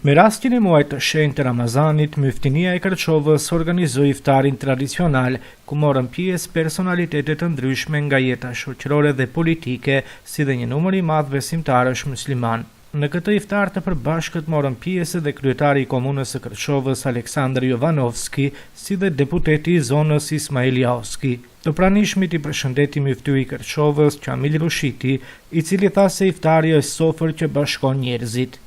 Me rastin e muajit të shenjtë të Ramazanit, Myftinia e Kërçovës organizoi iftarin tradicional, ku morën pjesë personalitete të ndryshme nga jeta shoqërore dhe politike, si dhe një numër i madh besimtarësh musliman. Në këtë iftar të përbashkët morën pjesë edhe kryetari i komunës së Kërçovës Aleksandr Jovanovski, si dhe deputeti i zonës Ismail Jaoski. Të pranishmit i përshëndeti myftyi i Kërçovës Qamil Rushiti, i cili tha se iftari është sofër që bashkon njerëzit.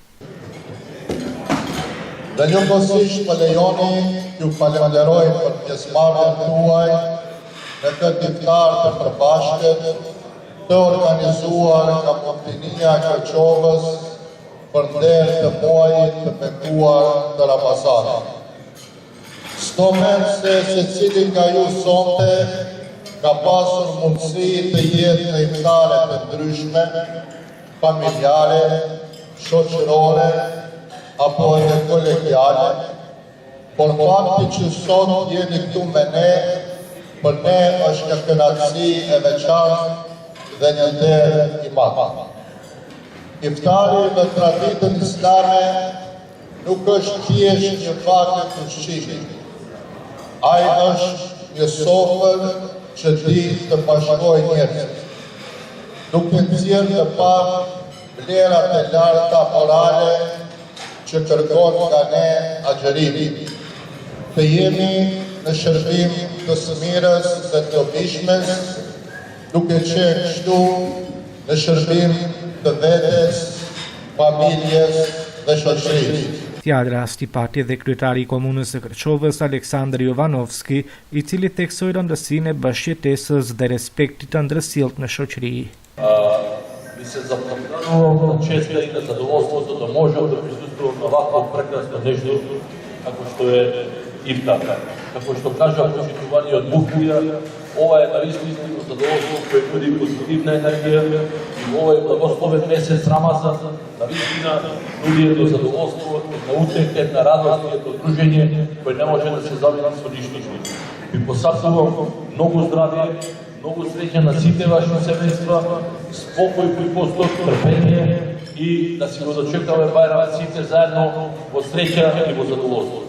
Dhe njëkohësisht më lejoni ju falenderoj për pjesëmarrjen tuaj në këtë iftar të përbashkët të organizuar nga Myftinia e Kërçovës për nder të muajit të bekuar të Ramazanit. S'do men se secili nga ju sonte ka pasur mundësi të jetë në iftare të ndryshme, familjare, shoqërore, apo edhe kolegiale, por fakti që sot jeni këtu me ne, për ne është një kënaqësi e veçantë dhe një nder i madh. Iftari në traditën islame nuk është thjesht një fakt ushqimi. Ai është një sofër që di të bashkojë njerëzit, duke nxjerrë në pak vlerat e larta morale që kërkon nga ne agjërimi. Të jemi në shërbim të smirës dhe të dobishmes, duke qenë kështu në shërbim të vetes, familjes dhe shoqërisë. Fjala rasti pati dhe kryetari i komunës së Kërçovës Aleksandr Jovanovski, i cili theksoi rëndësinë e bashkëjetesës dhe respektit të ndërsjellët në shoqëri. Mi se zapomnano česta i na zadovoljstvo da možemo da prisustvujemo ovako prekrasno nešto kako što je iftar. Kako što kaže počituvanje od muftija, ovo je naistinu zadovoljstvo koje budi pozitivna energija i ovo je blagosloven mesec Ramazan, naistina nudi jedno zadovoljstvo, na utehe, na radost, jedno druženje koje ne može da se zameni sa ništa. Vi posapsuvam mnogo zdravlje, много среќа на сите ваши семејства, спокој кој постои, трпение и да си го дочекаме Бајрамот сите заедно во среќа и во задоволство.